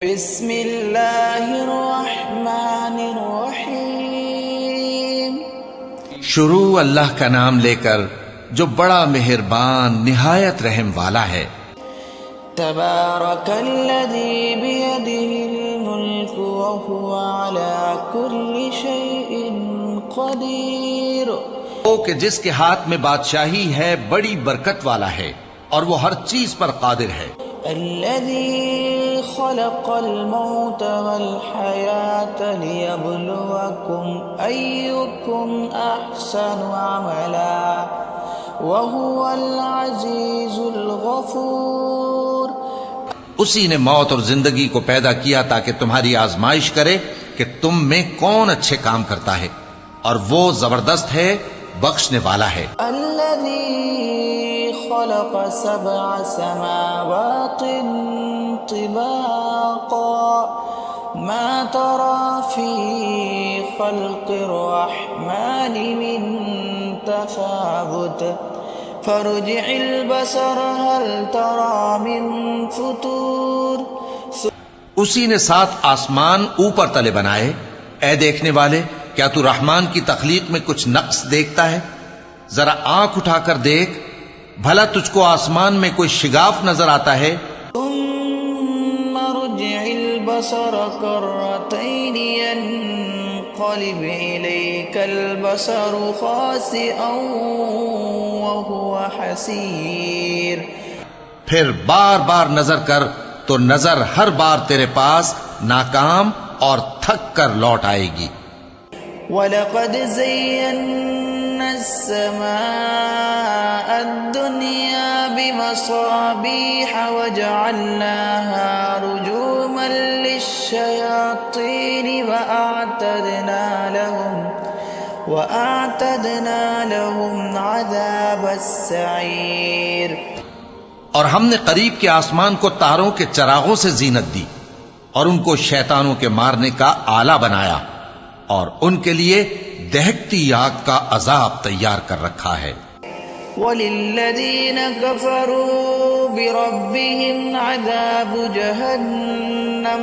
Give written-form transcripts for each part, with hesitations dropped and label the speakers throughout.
Speaker 1: بسم اللہ الرحمن الرحیم۔
Speaker 2: شروع اللہ کا نام لے کر جو بڑا مہربان نہایت رحم والا ہے۔
Speaker 1: تبارک الذی بیدہ الملک وہو علی کل شیء قدیر۔
Speaker 2: وہ کہ جس کے ہاتھ میں بادشاہی ہے بڑی برکت والا ہے اور وہ ہر چیز پر قادر ہے۔
Speaker 1: الذی خلق الموت والحیاة لیبلوکم ایکم احسن عملا وہو العزیز الغفور۔
Speaker 2: اسی نے موت اور زندگی کو پیدا کیا تاکہ تمہاری آزمائش کرے کہ تم میں کون اچھے کام کرتا ہے، اور وہ زبردست ہے، بخشنے والا ہے۔
Speaker 1: الذي خلق سبع سماوات طباقا ما ترى في خلق الرحمن من تفاوت فارجع البصر هل ترى من فطور۔
Speaker 2: اسی نے 7 آسمان اوپر تلے بنائے۔ اے دیکھنے والے، کیا تو رحمان کی تخلیق میں کچھ نقص دیکھتا ہے؟ ذرا آنکھ اٹھا کر دیکھ، بھلا تجھ کو آسمان میں کوئی شگاف نظر آتا ہے؟
Speaker 1: ثم ارجع البصر كرتين ينقلب إليك البصر خاسئا وهو حسير۔
Speaker 2: پھر بار بار نظر کر تو نظر ہر بار تیرے پاس ناکام اور تھک کر لوٹ آئے گی۔
Speaker 1: وَلَقَدْ زَيَّنَّا السَّمَاءَ الدُّنْيَا بِمَصَابِيحَ وَجَعَلْنَاهَا رُجُومًا لِلشَّيَاطِينِ وَأَعْتَدْنَا لَهُمْ عَذَابَ السَّعِيرِ۔
Speaker 2: اور ہم نے قریب کے آسمان کو تاروں کے چراغوں سے زینت دی اور ان کو شیطانوں کے مارنے کا آلہ بنایا، اور ان کے لیے دہکتی آگ کا عذاب تیار کر رکھا ہے۔
Speaker 1: وَلِلَّذِينَ كَفَرُوا بِرَبِّهِمْ عَذَابُ جَهَنَّمَ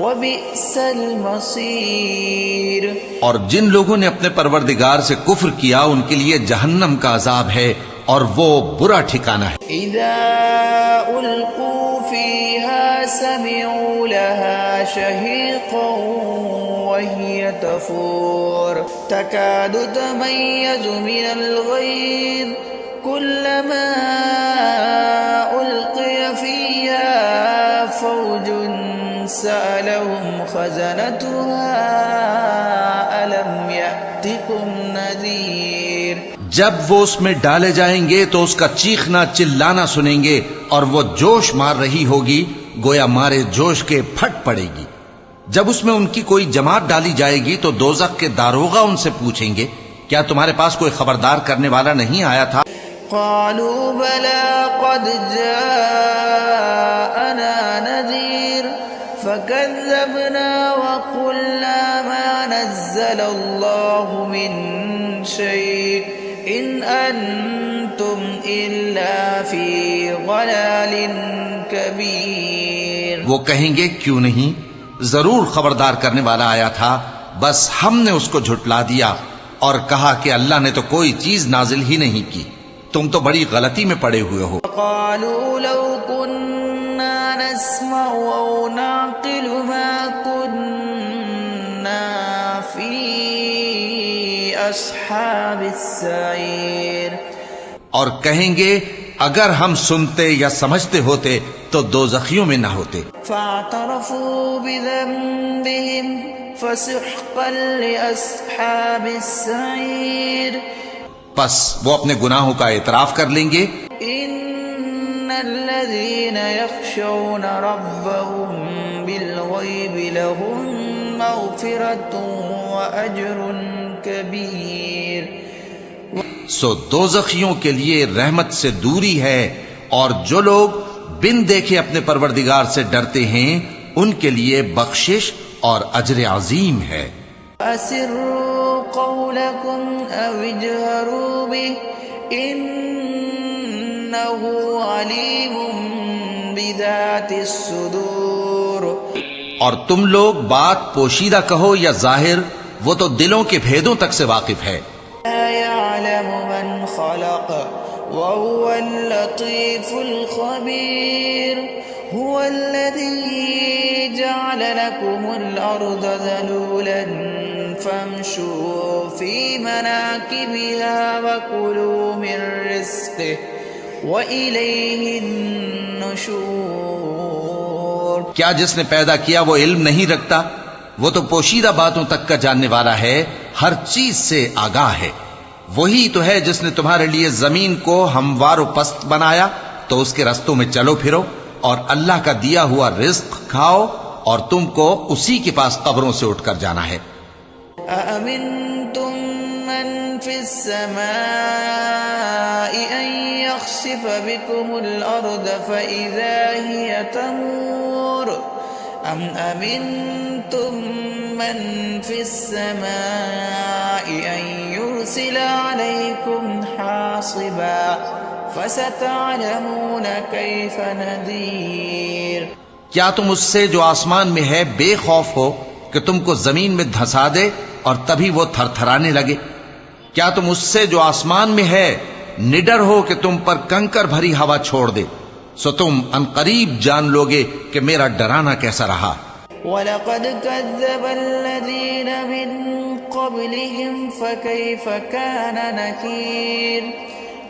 Speaker 1: وَبِئْسَ الْمَصِيرُ۔
Speaker 2: اور جن لوگوں نے اپنے پروردگار سے کفر کیا ان کے لیے جہنم کا عذاب ہے اور وہ برا ٹھکانہ ہے۔
Speaker 1: اذا القوا فيها سمعوا لها شهيقا وهي تفور تكاد تميز من الغيظ كلما ألقي فيها فوج سألهم خزنتها ألم يأتكم نذير۔
Speaker 2: جب وہ اس میں ڈالے جائیں گے تو اس کا چیخنا چلانا سنیں گے اور وہ جوش مار رہی ہوگی گویا مارے جوش کے پھٹ پڑے گی۔ جب اس میں ان کی کوئی جماعت ڈالی جائے گی تو دوزخ کے داروغہ ان سے پوچھیں گے، کیا تمہارے پاس کوئی خبردار کرنے والا نہیں آیا تھا؟
Speaker 1: قالوا بلى قد جاءنا نذير فكذبنا وقلنا ما نزل الله من شيء إن أنتم إلا في ضلال كبير۔
Speaker 2: وہ کہیں گے کیوں نہیں، ضرور خبردار کرنے والا آیا تھا، بس ہم نے اس کو جھٹلا دیا اور کہا کہ اللہ نے تو کوئی چیز نازل ہی نہیں کی، تم تو بڑی غلطی میں پڑے ہوئے ہو۔
Speaker 1: قالوا لو كنا نسمع أو نعقل ما كنا في أصحاب السعير۔
Speaker 2: اور کہیں گے اگر ہم سنتے یا سمجھتے ہوتے تو دوزخیوں میں نہ ہوتے۔
Speaker 1: فاعترفوا بذنبهم فسحقا لأصحاب السعير۔
Speaker 2: پس وہ اپنے گناہوں کا اعتراف کر لیں گے۔
Speaker 1: ان الذين يخشون ربهم بالغيب لهم مغفرة وأجر كبير۔
Speaker 2: سو دوزخیوں کے لیے رحمت سے دوری ہے، اور جو لوگ بن دیکھے اپنے پروردگار سے ڈرتے ہیں ان کے لیے بخشش اور اجر عظیم ہے۔
Speaker 1: أسروا قولكم أو اجهروا به إنه عليم بذات الصدور۔
Speaker 2: اور تم لوگ بات پوشیدہ کہو یا ظاہر، وہ تو دلوں کے بھیدوں تک سے واقف ہے۔
Speaker 1: يعلم من خلق وهو اللطيف الخبير هو الذي جعل لكم الأرض ذلولا فامشوا في مناكبها وكلوا من رزقه وإليه النشور۔
Speaker 2: کیا جس نے پیدا کیا وہ علم نہیں رکھتا؟ وہ تو پوشیدہ باتوں تک کا جاننے والا ہے، ہر چیز سے آگاہ ہے۔ وہی تو ہے جس نے تمہارے لیے زمین کو ہموار و پست بنایا تو اس کے رستوں میں چلو پھرو، اور اللہ کا دیا ہوا رزق کھاؤ، اور تم کو اسی کے پاس قبروں سے اٹھ کر جانا ہے۔
Speaker 1: أأمنتم من في السماء أن يخسف بكم الأرض فإذا هي تمور أم أمنتم من في السماء أن يرسل عليكم حاصبا فستعلمون كيف نذير۔
Speaker 2: کیا تم اس سے جو آسمان میں ہے بے خوف ہو کہ تم کو زمین میں دھسا دے اور تبھی وہ تھر تھرانے لگے؟ کیا تم اس سے جو آسمان میں ہے نڈر ہو کہ تم پر کنکر بھری ہوا چھوڑ دے؟ سو تم عنقریب جان لوگے کہ میرا ڈرانا کیسا رہا۔
Speaker 1: وَلَقَدْ كَذَّبَ الَّذِينَ مِن قَبْلِهِمْ فَكَيْفَ كَانَ نَكِيرِ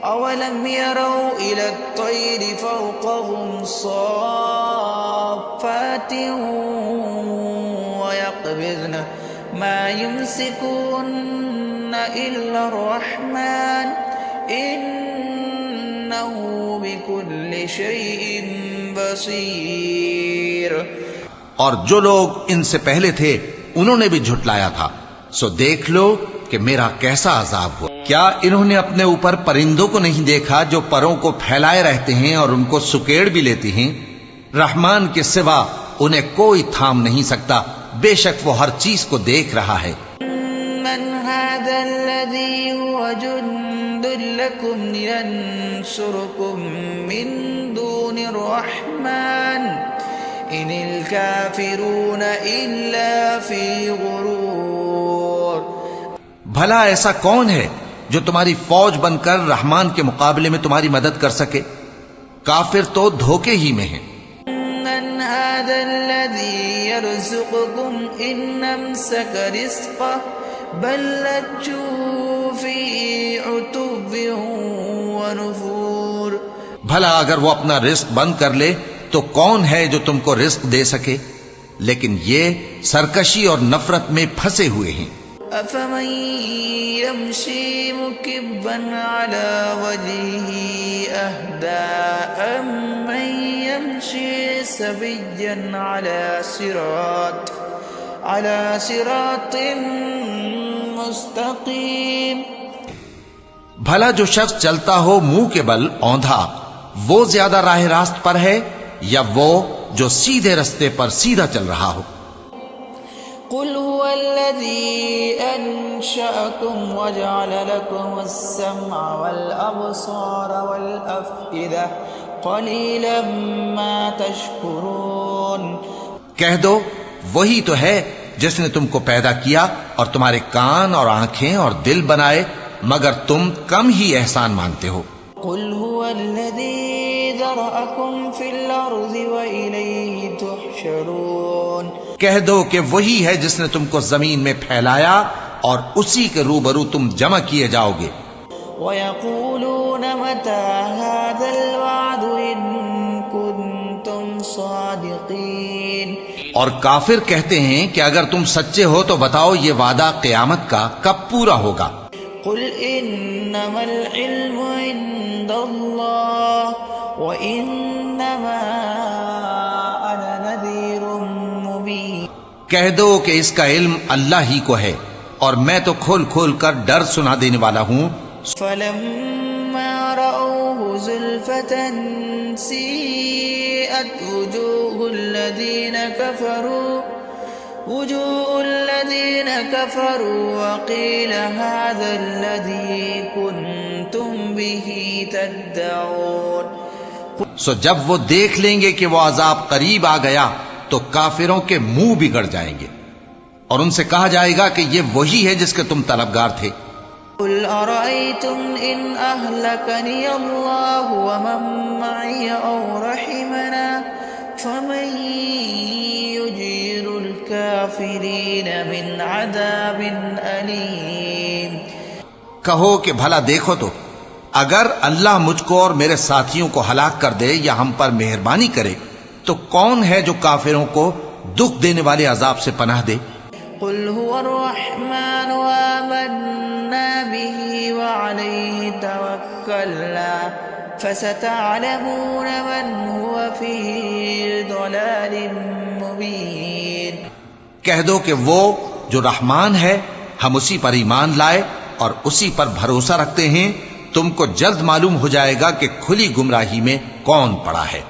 Speaker 1: أَوَلَمْ يَرَوْا إِلَى الطَّيْرِ فَوْقَهُمْ صَافَّاتٍ وَيَقْبِضْنَ مَا يُمْسِكُنَّ إِلَّا الرَّحْمَنُ إِنَّهُ بِكُلِّ شَيْءٍ بَصِيرٌ۔
Speaker 2: اور جو لوگ ان سے پہلے تھے انہوں نے بھی جھٹلایا تھا، سو دیکھ لو کہ میرا کیسا عذاب ہوا۔ کیا انہوں نے اپنے اوپر پرندوں کو نہیں دیکھا جو پروں کو پھیلائے رہتے ہیں اور ان کو سکیڑ بھی لیتی ہیں؟ رحمان کے سوا انہیں کوئی تھام نہیں سکتا، بے شک وہ ہر چیز کو دیکھ رہا ہے۔
Speaker 1: من هذا الذي هو جند لكم ينصركم من دون الرحمن إن الكافرون إلا في غرور۔
Speaker 2: بھلا ایسا کون ہے جو تمہاری فوج بن کر رحمان کے مقابلے میں تمہاری مدد کر سکے؟ کافر تو دھوکے ہی میں ہیں۔
Speaker 1: من هذا الذي يرزقكم إن أمسك رزقه بل لجوا في عتو ونفور۔
Speaker 2: بھلا اگر وہ اپنا رزق بند کر لے تو کون ہے جو تم کو رزق دے سکے؟ لیکن یہ سرکشی اور نفرت میں پھنسے ہوئے ہیں۔
Speaker 1: أفمن يمشي مكبا على وجهه أهدى أمن يمشي سويا على صراط مستقيم۔
Speaker 2: بھلا جو شخص چلتا ہو منہ کے بل اوندھا، وہ زیادہ راہ راست پر ہے یا وہ جو سیدھے رستے پر سیدھا چل رہا ہو؟
Speaker 1: قل هو الذي أنشأكم وجعل لكم السمع والأبصار والأفئدة قليلا ما تشكرون۔
Speaker 2: کہہ دو وہی تو ہے جس نے تم کو پیدا کیا اور تمہارے کان اور آنکھیں اور دل بنائے، مگر تم کم ہی احسان مانتے ہو۔
Speaker 1: قل هو الذي ذرأكم في الأرض وإليه تحشرون۔
Speaker 2: کہہ دو کہ وہی ہے جس نے تم کو زمین میں پھیلایا اور اسی کے روبرو تم جمع کیے جاؤ گے۔
Speaker 1: وَيَقُولُونَ مَتَى هَذَا الْوَعْدُ إِن كُنتُمْ صَادِقِينَ۔
Speaker 2: اور کافر کہتے ہیں کہ اگر تم سچے ہو تو بتاؤ یہ وعدہ قیامت کا کب پورا ہوگا؟
Speaker 1: قل انما العلم عند اللہ وانما انا نذیر مبین۔
Speaker 2: کہہ دو کہ اس کا علم اللہ ہی کو ہے اور میں تو کھول کھول کر ڈر سنا دینے والا ہوں۔
Speaker 1: فلما رأوه زلفة سیئت وجوه الذين كفروا وقيل هذا الذي كنتم به تدعون۔
Speaker 2: سو جب وہ دیکھ لیں گے کہ وہ عذاب قریب آ گیا تو کافروں کے منہ بگڑ جائیں گے اور ان سے کہا جائے گا کہ یہ وہی ہے جس کے تم طلبگار تھے۔
Speaker 1: قل أرأيتم إن أهلكني الله ومن معي أو رحمنا فمن يجير الكافرين من عذاب أليم۔
Speaker 2: کہو کہ بھلا دیکھو تو اگر اللہ مجھ کو اور میرے ساتھیوں کو ہلاک کر دے یا ہم پر مہربانی کرے تو کون ہے جو کافروں کو دکھ دینے والے عذاب سے پناہ دے؟
Speaker 1: قل هو الرحمن آمنا به وعليه توكلنا فستعلمون من هو في ضلال مبين۔
Speaker 2: کہہ دو کہ وہ جو رحمان ہے ہم اسی پر ایمان لائے اور اسی پر بھروسہ رکھتے ہیں، تم کو جلد معلوم ہو جائے گا کہ کھلی گمراہی میں کون پڑا ہے۔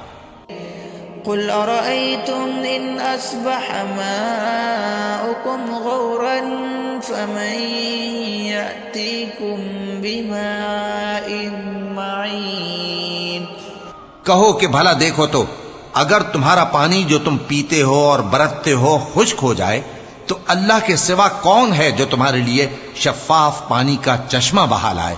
Speaker 1: قل أرأيتم إن أصبح ماؤكم غورا فمن يأتيكم بماء معين۔
Speaker 2: کہو کہ بھلا دیکھو تو اگر تمہارا پانی جو تم پیتے ہو اور برتتے ہو خشک ہو جائے تو اللہ کے سوا کون ہے جو تمہارے لیے شفاف پانی کا چشمہ بہا لائے؟